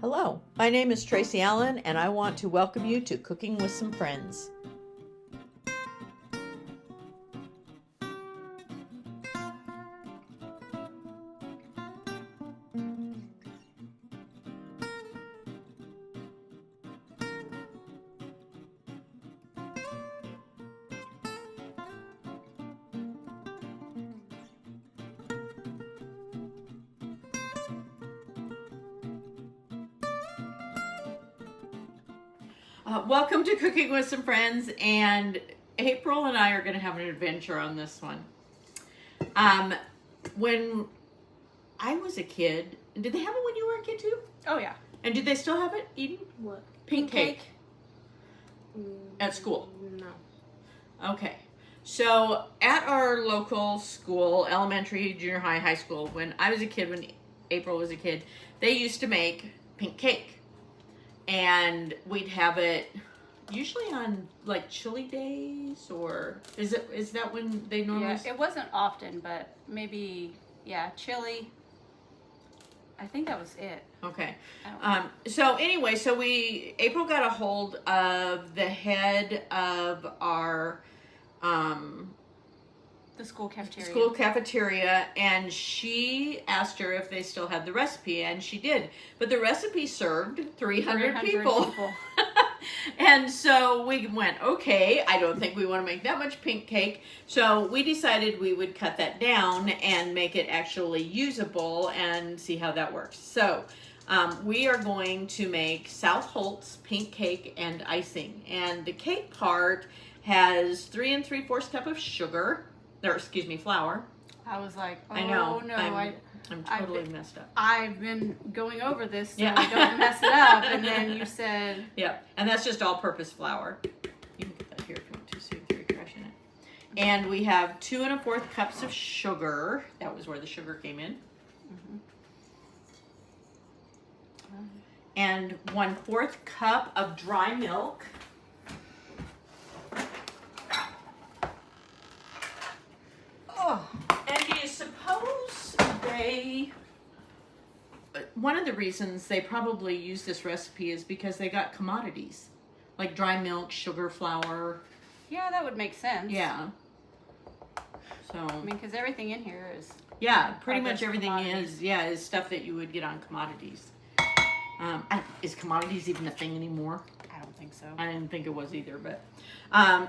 Hello, my name is Tracy Allen, and I want to welcome you to Cooking with Some Friends. Welcome to Cooking with Some Friends, and April and I are going to have an adventure on this one. When I was a kid, did they have it when you were a kid too? Oh yeah. And did they still have it, Eden? What? Pink cake. At school? No. Okay. So at our local school, elementary, junior high, high school, when I was a kid, when April was a kid, they used to make pink cake. And we'd have it usually on like chili days, or is that when they normally? Yeah, it wasn't often, but maybe chili. I think that was it. Okay. So anyway, April got a hold of the head of our the school cafeteria, and she asked her if they still had the recipe, and she did. But the recipe served 300 people. And so we went, okay, I don't think we want to make that much pink cake. So we decided we would cut that down and make it actually usable and see how that works. So we are going to make South Holt's pink cake and icing. And the cake part has 3 3/4 cup of sugar. Flour. I was like, oh I know. No, I'm totally messed up. I've been going over this so I don't mess it up, and then you said... Yeah, and that's just all-purpose flour. You can put that here if you want to, so you can throw your trash in it. And we have 2 1/4 cups of sugar. That was where the sugar came in. And 1/4 cup of dry milk. And do you suppose one of the reasons they probably use this recipe is because they got commodities, like dry milk, sugar, flour. Yeah, that would make sense. Yeah. So. I mean, because everything in here is. Yeah, pretty much everything is stuff that you would get on commodities. Is commodities even a thing anymore? I don't think so. I didn't think it was either, but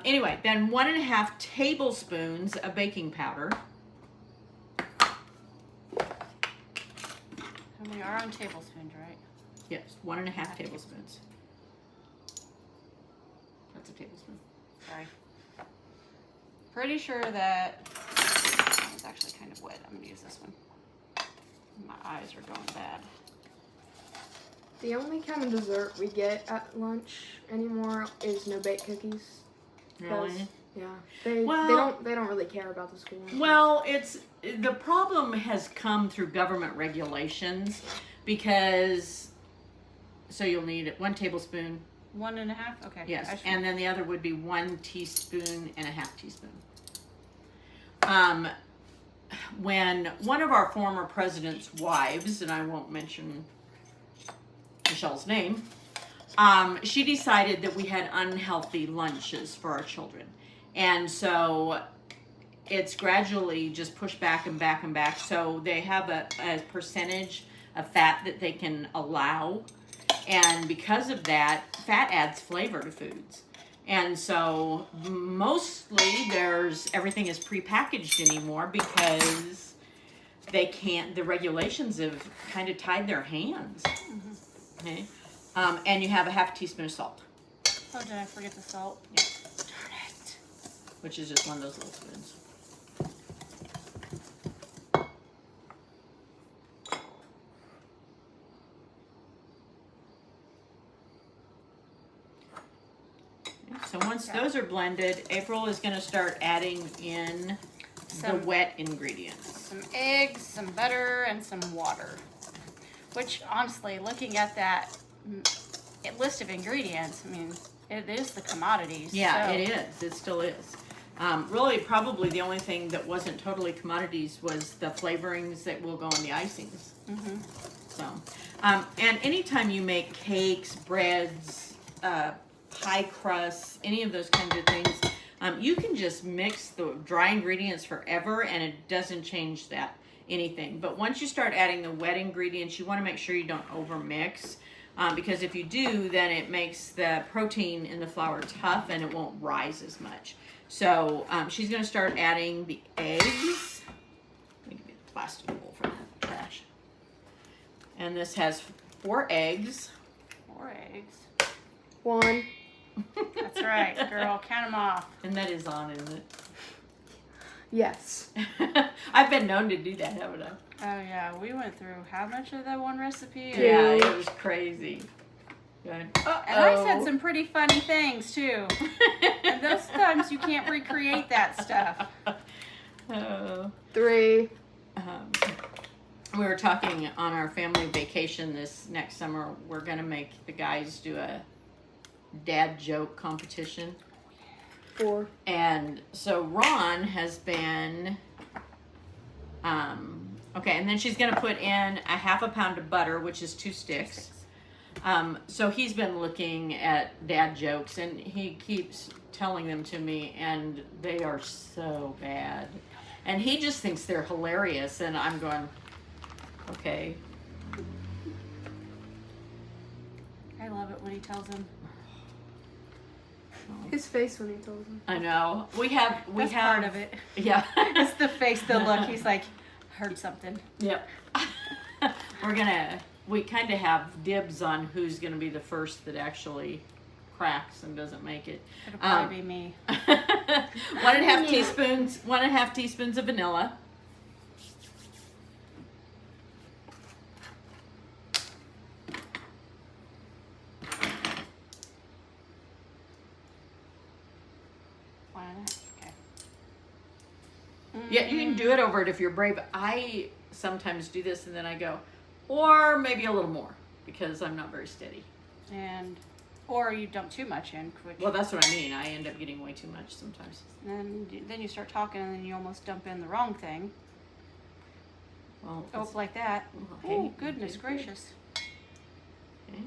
anyway, then 1 1/2 tablespoons of baking powder. And we are on tablespoons, right? Yes, 1 1/2 tablespoons. That's a tablespoon. Sorry. Pretty sure that it's actually kind of wet. I'm going to use this one. My eyes are going bad. The only kind of dessert we get at lunch anymore is no-bake cookies. Really? Yeah. They don't really care about the school. Well, the problem has come through government regulations, because you'll need 1 tablespoon. 1 1/2? Okay. Yes, and then the other would be 1 teaspoon and 1/2 teaspoon. When one of our former president's wives, and I won't mention Michelle's name, she decided that we had unhealthy lunches for our children. And so it's gradually just pushed back and back and back. So they have a percentage of fat that they can allow. And because of that, fat adds flavor to foods. And so mostly everything is prepackaged anymore because the regulations have kind of tied their hands. Okay. And you have a 1/2 teaspoon of salt. Oh, did I forget the salt? Yeah. Darn it. Which is just one of those little spoons. Okay, so once those are blended, April is going to start adding in the wet ingredients. Some eggs, some butter, and some water. Which, honestly, looking at that list of ingredients, I mean, it is the commodities. Yeah, it is. It still is. Really, probably the only thing that wasn't totally commodities was the flavorings that will go in the icings. So, and anytime you make cakes, breads, pie crusts, any of those kinds of things, you can just mix the dry ingredients forever and it doesn't change that anything. But once you start adding the wet ingredients, you want to make sure you don't over mix, because if you do, then it makes the protein in the flour tough and it won't rise as much. So she's going to start adding the eggs. Let me give you the plastic bowl for that trash. And this has 4 eggs. 4 eggs. 1. That's right, girl. Count them off. And that is on, isn't it? Yes. I've been known to do that, haven't I? Oh yeah, we went through how much of that one recipe? Yeah, it was crazy. Good. And I said some pretty funny things too. And those times you can't recreate that stuff. 3. We were talking on our family vacation this next summer. We're going to make the guys do a dad joke competition. 4. And so Ron has been, okay, and then she's going to put in a half a pound of butter, which is 2 sticks. So he's been looking at dad jokes, and he keeps telling them to me, and they are so bad. And he just thinks they're hilarious, and I'm going, okay. I love it when he tells them. His face when he told him. I know. We have That's part of it. Yeah. It's the face, the look. He's like, heard something. Yep. We kind of have dibs on who's gonna be the first that actually cracks and doesn't make it. It'll probably be me. 1.5 teaspoons. 1.5 teaspoons of vanilla. Okay. Yeah, you can do it over it if you're brave. I sometimes do this and then I go, or maybe a little more, because I'm not very steady. Or you dump too much in, which. Well, that's what I mean. I end up getting way too much sometimes. And then you start talking, and then you almost dump in the wrong thing. Well, Like that. well, Oh, hey, goodness gracious. Okay.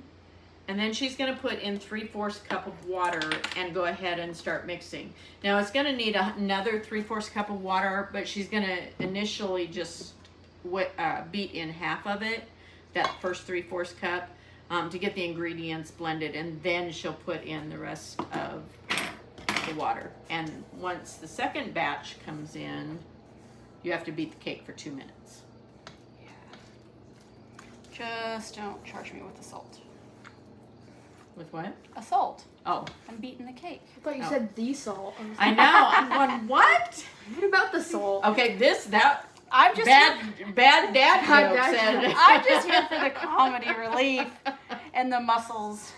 And then she's going to put in 3/4 cup of water and go ahead and start mixing. Now it's going to need another 3/4 cup of water, but she's going to initially just beat in half of it, that first 3/4 cup, to get the ingredients blended, and then she'll put in the rest of the water. And once the second batch comes in, you have to beat the cake for 2 minutes. Just don't charge me with the salt. With what? A salt. Oh, I'm beating the cake. I thought you Oh. said the salt. I was I like, know. I'm going, what? What about the salt? Okay, that I'm just bad dad Bad joke dad said. joke. I'm just here for the comedy relief and the muscles.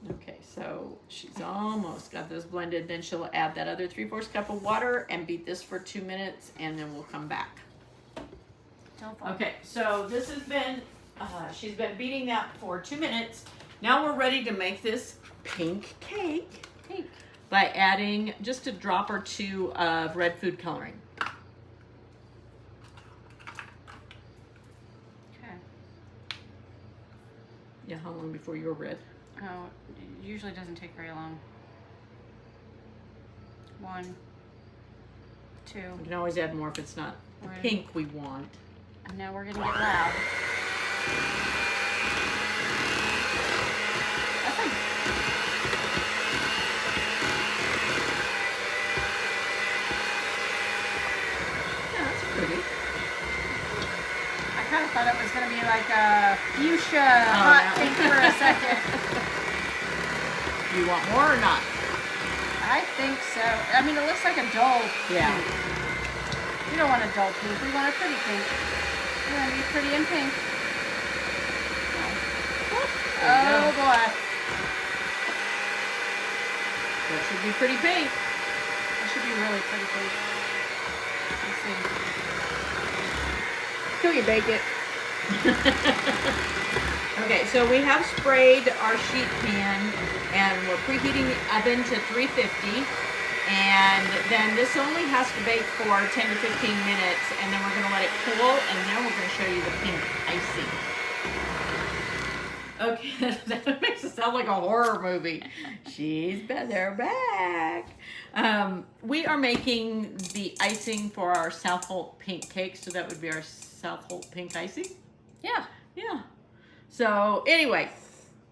Okay, so she's almost got this blended. Then she'll add that other 3/4 cup of water and beat this for 2 minutes, and then we'll come back. Okay, so this has been, she's been beating that for 2 minutes. Now we're ready to make this pink cake by adding just a drop or 2 of red food coloring. Okay. Yeah, how long before you're red? Oh, it usually doesn't take very long. 1, 2. We can always add more if it's not the Red. pink we want. And now we're gonna get loud. That's like Yeah, that's pretty. I kind of thought it was gonna be like a fuchsia hot no. pink for a second. You want more or not? I think so. I mean, it looks like a dull Yeah. pink. We don't want a dull pink. We want a pretty pink. We want to be pretty and pink. Oh boy. That should be pretty pink. It should be really pretty pink. Let's see. Till you bake it. Okay, so we have sprayed our sheet pan and we're preheating the oven to 350. And then this only has to bake for 10 to 15 minutes, and then we're going to let it cool, and then we're going to show you the pink icing. Okay, that makes it sound like a horror movie. They're back. We are making the icing for our South Holt pink cake, so that would be our South Holt pink icing. Yeah. Yeah. So anyway,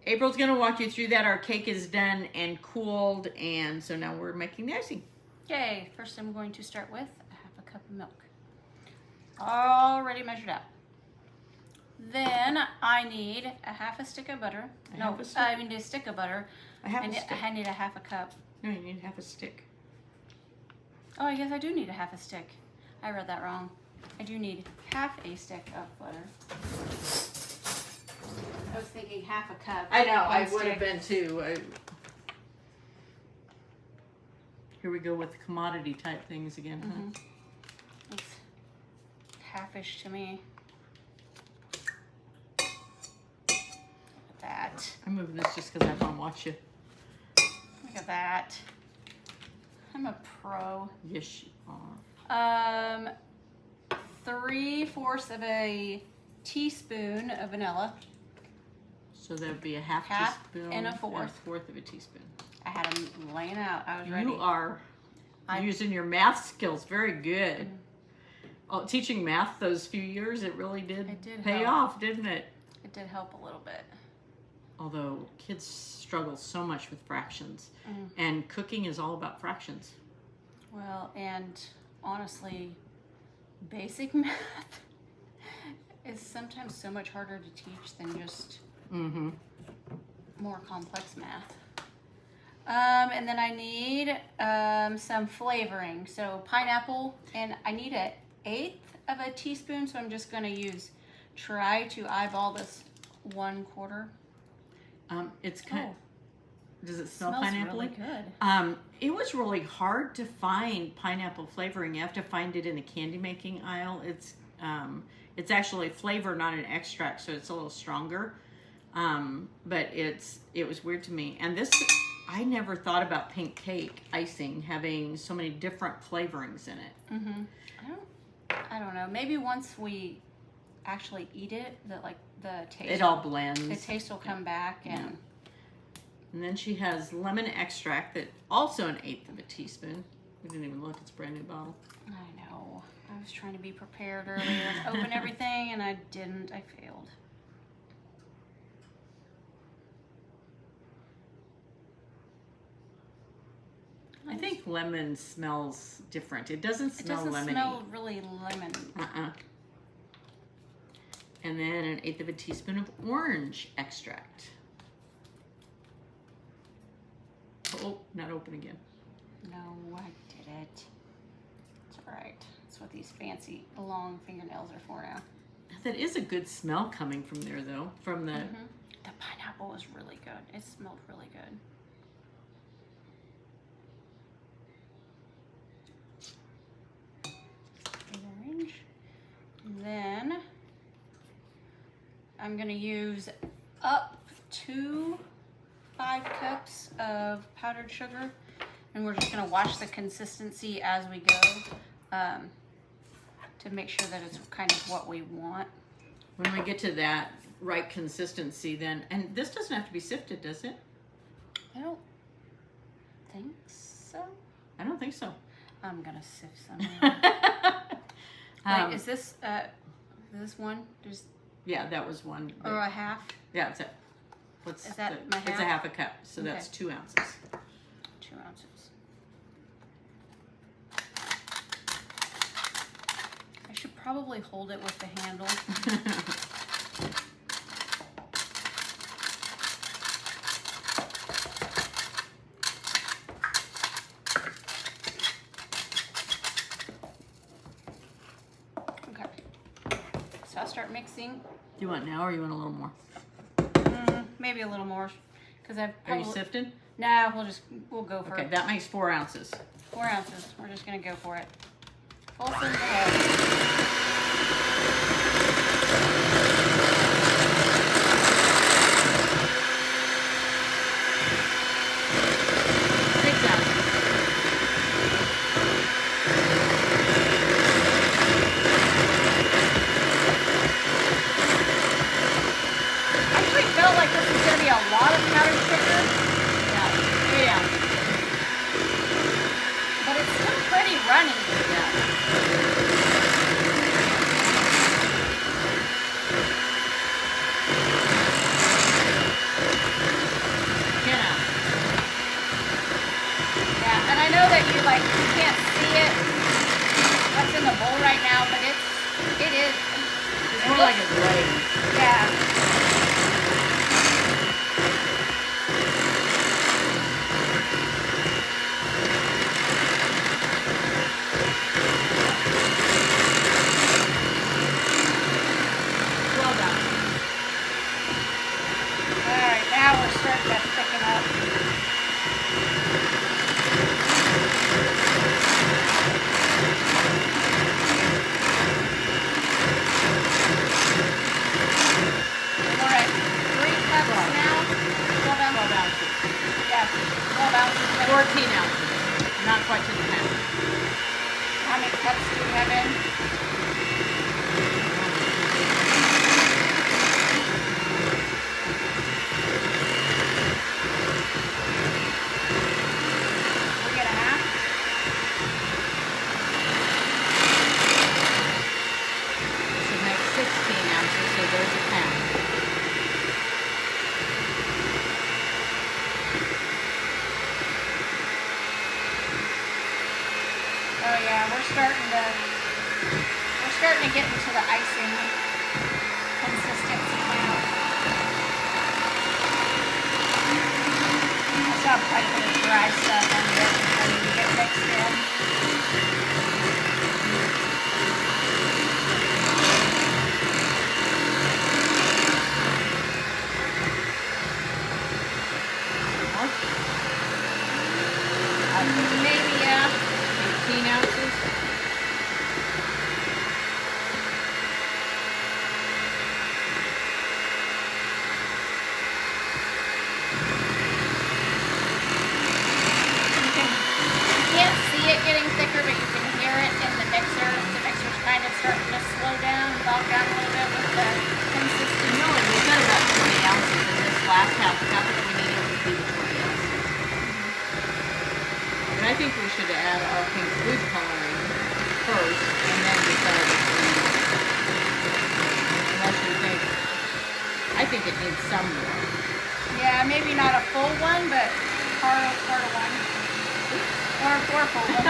April's going to walk you through that. Our cake is done and cooled, and so now we're making the icing. Okay, first I'm going to start with a half a cup of milk. Already measured out. Then I need a half a stick of butter. I need a stick of butter. I need a half a cup. No, you need half a stick. Oh, I guess I do need a half a stick. I read that wrong. I do need half a stick of butter. I was thinking half a cup. I know, I one would have stick. been too. Here we go with commodity type things again, huh? It's halfish to me. Look at that. I'm moving this just because I want to watch you. Look at that. I'm a pro. Yes, you are. 3/4 of a teaspoon of vanilla. So that would be a half teaspoon and a fourth. of a teaspoon. I had them laying out. I was ready. You are using your math skills. Very good. Oh, teaching math those few years, it really did pay off, didn't it? It did help a little bit. Although kids struggle so much with fractions, and cooking is all about fractions. Well, and honestly, basic math is sometimes so much harder to teach than just more complex math. And then I need some flavoring. So pineapple, and I need 1/8 of a teaspoon, so I'm just going to try to eyeball this 1/4. It's kind of, does it smell Smells pineapple? really good. It was really hard to find pineapple flavoring. You have to find it in the candy making aisle. It's actually flavor, not an extract, so it's a little stronger. But it was weird to me. And this, I never thought about pink cake icing having so many different flavorings in it. I don't know. Maybe once we actually eat it, the taste. It all blends. The taste will come back, and And then she has lemon extract, that also 1/8 of a teaspoon. We didn't even look; it's a brand new bottle. I know. I was trying to be prepared earlier and open everything, and I didn't. I failed. I think lemon smells different. It doesn't smell lemony. It doesn't smell really lemon. And then 1/8 of a teaspoon of orange extract. Oh, not open again. No, I did it. It's all right. That's what these fancy long fingernails are for now. That is a good smell coming from there, though. From the The pineapple was really good. It smelled really good. Orange. Then I'm gonna use up to 5 cups of powdered sugar, and we're just gonna watch the consistency as we go to make sure that it's kind of what we want. When we get to that right consistency, then, and this doesn't have to be sifted, does it? I don't think so. I don't think so. I'm gonna sift some. Wait, is this one? There's Yeah, that was one. or a half? Yeah, it's a. What's Is that my It's a half? half a cup, so that's Okay. 2 ounces. 2 ounces. I should probably hold it with the handle. Okay. So I'll start mixing. Do you want now, or you want a little more? Maybe a little more, because I've Are you probably... sifting? Nah, we'll go for Okay, it. that makes 4 ounces. 4 ounces. We're just gonna go for it. Full send ahead. a lot of powdered sugar, Yeah. Yeah. but it's still pretty runny. Yeah. 10 ounces. Yeah, and I know that you can't see it what's in the bowl right now, but it is. It's more like a glaze. Yeah. Well done. All right, now we're starting to thicken up. We're at 3 cups now. 12 ounces. 12 ounces. Yeah, 12 ounces. 14 ounces. Not quite to the pound. How many cups do we have in? Three and a half. This would make 16 ounces, so there's a pound. Oh yeah, we're starting to get into the icing consistency now. I saw quite a bit of dry stuff under it before you get mixed in. Maybe, yeah. 18 ounces. You can't see it getting thicker, but you can hear it in the mixer. The mixer's kind of starting to slow down, bog down a little bit with the consistency. No, we said about 20 ounces in this last half cup, and we need it to be the 20 ounces. And I think we should add our pink food coloring first, and then decide if we, unless you think, I think it needs some more. Yeah, maybe not a full one, but part of one. Or 4 full ones.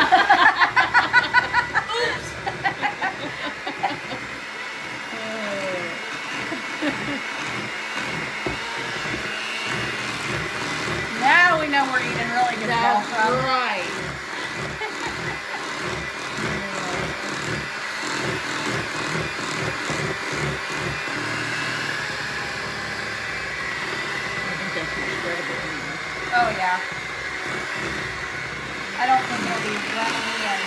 Oops. Now we know where Eden really gets it all That's from. right. I think that's more spreadable anyway. Oh yeah. I don't think it'll be runny and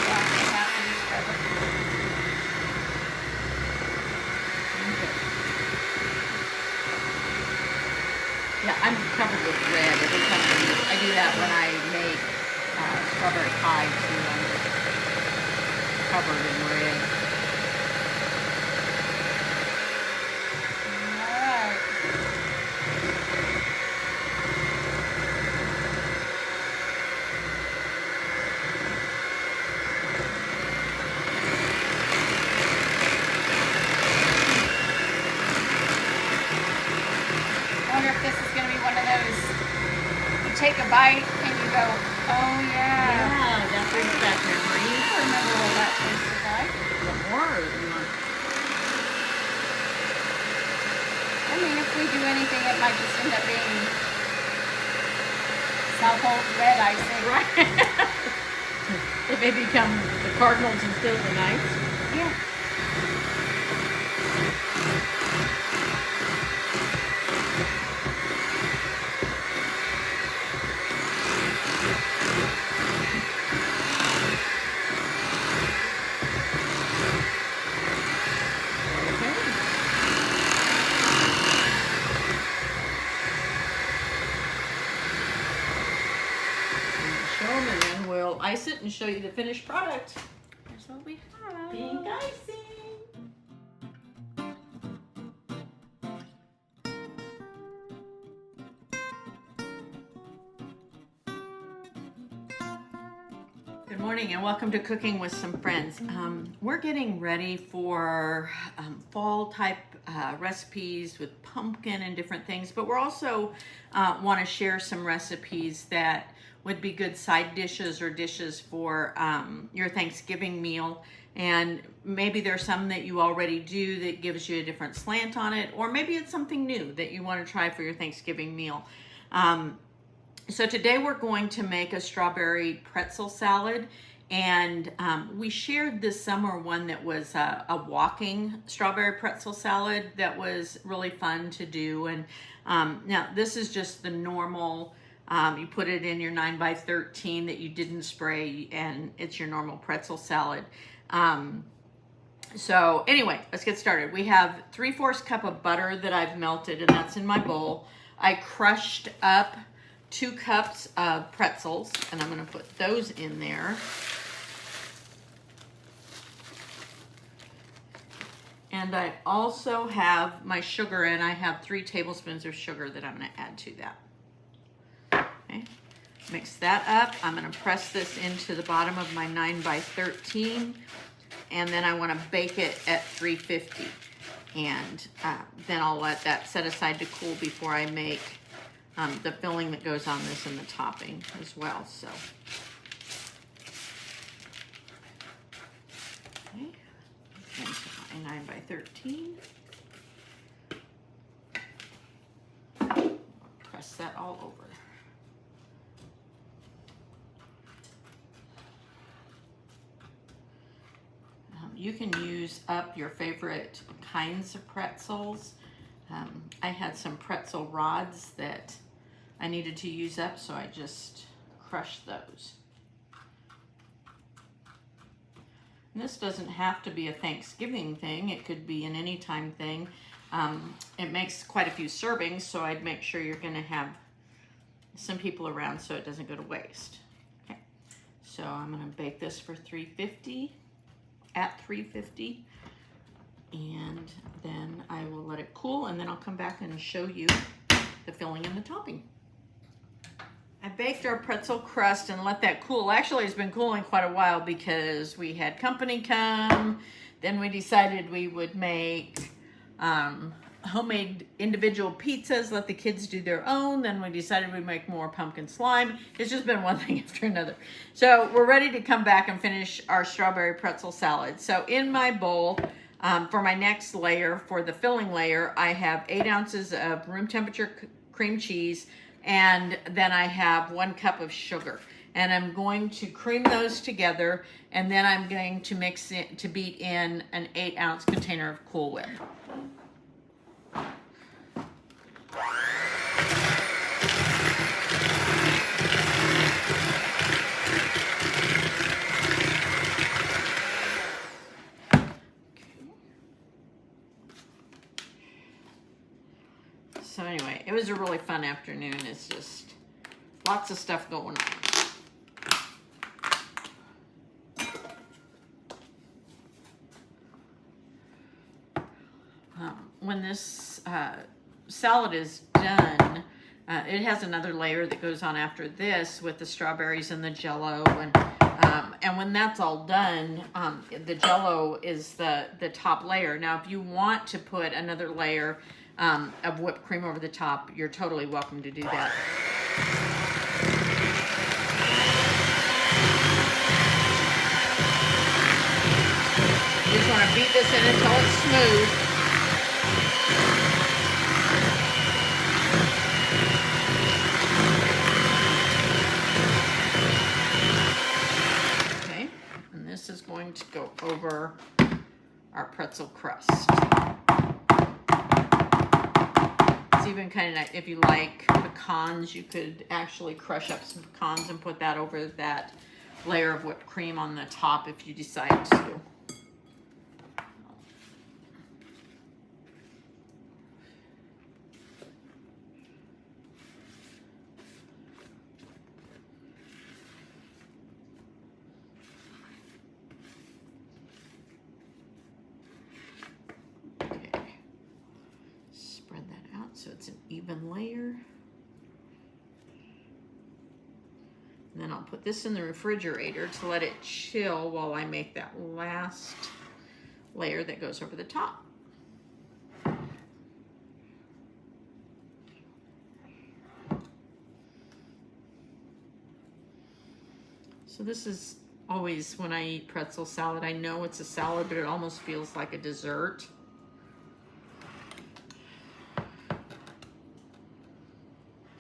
yeah, it'll have to be spread. Okay. Yeah, I'm covered with red every time I do that when I make strawberry pie too. I'm covered in red. Alright. I wonder if this is going to be one of those, you take a bite and you go, oh yeah. Yeah, that brings back I memories. remember what that tasted like. The more you want. I mean, if we do anything, it might just end up being South Holt red icing. Right. It may become the Cardinals instead of the Knights. Yeah. Show them and then we'll ice it and show you the finished product. Here's what we have. Pink icing. Good morning and welcome to Cooking with Some Friends. We're getting ready for fall type recipes with pumpkin and different things, but we're also want to share some recipes that would be good side dishes or dishes for your Thanksgiving meal. And maybe there's some that you already do that gives you a different slant on it, or maybe it's something new that you want to try for your Thanksgiving meal. So today we're going to make a strawberry pretzel salad, and we shared this summer one that was a walking strawberry pretzel salad that was really fun to do. And now this is just the normal, you put it in your 9x13 that you didn't spray, and it's your normal pretzel salad. So anyway, let's get started. We have 3/4 cup of butter that I've melted, and that's in my bowl. I crushed up 2 cups of pretzels, and I'm going to put those in there. And I also have my sugar, and I have 3 tablespoons of sugar that I'm going to add to that. Okay, mix that up. I'm going to press this into the bottom of my 9x13, and then I want to bake it at 350. And then I'll let that set aside to cool before I make the filling that goes on this and the topping as well. So, okay, into my 9x13. Press that all over. You can use up your favorite kinds of pretzels. I had some pretzel rods that I needed to use up, so I just crushed those. And this doesn't have to be a Thanksgiving thing. It could be an anytime thing. It makes quite a few servings, so I'd make sure you're going to have some people around so it doesn't go to waste. Okay, so I'm going to bake this for 350 at 350. And then I will let it cool, and then I'll come back and show you the filling and the topping. I baked our pretzel crust and let that cool. Actually, it's been cooling quite a while because we had company come. Then we decided we would make homemade individual pizzas, let the kids do their own. Then we decided we'd make more pumpkin slime. It's just been one thing after another. So we're ready to come back and finish our strawberry pretzel salad. So in my bowl, for my next layer, for the filling layer, I have 8 ounces of room temperature cream cheese, and then I have 1 cup of sugar. And I'm going to cream those together, and then I'm going to mix it to beat in an 8-ounce container of Cool Whip. So anyway, it was a really fun afternoon. It's just lots of stuff going on. When this salad is done, it has another layer that goes on after this with the strawberries and the Jell-O, and when that's all done, the Jell-O is the top layer. Now, if you want to put another layer of whipped cream over the top, you're totally welcome to do that. You just want to beat this in until it's smooth. Okay, and this is going to go over our pretzel crust. It's even kind of nice. If you like pecans, you could actually crush up some pecans and put that over that layer of whipped cream on the top if you decide to. So it's an even layer. And then I'll put this in the refrigerator to let it chill while I make that last layer that goes over the top. So this is always, when I eat pretzel salad, I know it's a salad, but it almost feels like a dessert.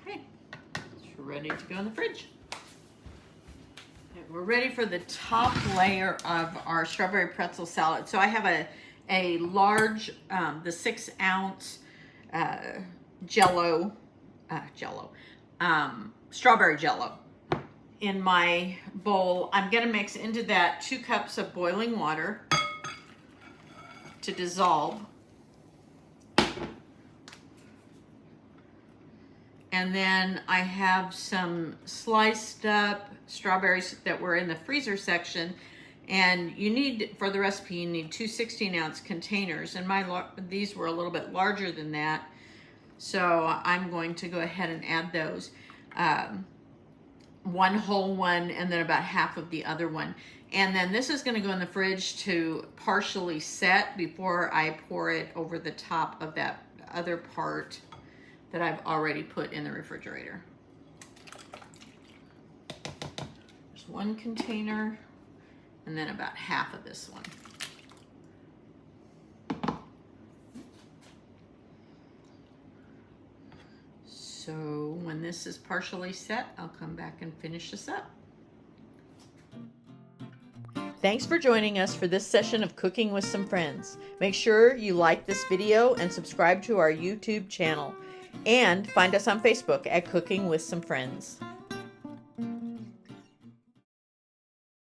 Okay, it's ready to go in the fridge. Okay, we're ready for the top layer of our strawberry pretzel salad. So I have a large, the 6-ounce strawberry jello in my bowl. I'm going to mix into that 2 cups of boiling water to dissolve. And then I have some sliced up strawberries that were in the freezer section. And you need, for the recipe, you need 2 16-ounce containers. And these were a little bit larger than that. So I'm going to go ahead and add those. 1 whole one and then about half of the other one. And then this is going to go in the fridge to partially set before I pour it over the top of that other part that I've already put in the refrigerator. There's 1 container and then about half of this one. So when this is partially set, I'll come back and finish this up. Thanks for joining us for this session of Cooking with Some Friends. Make sure you like this video and subscribe to our YouTube channel. And find us on Facebook at Cooking with Some Friends.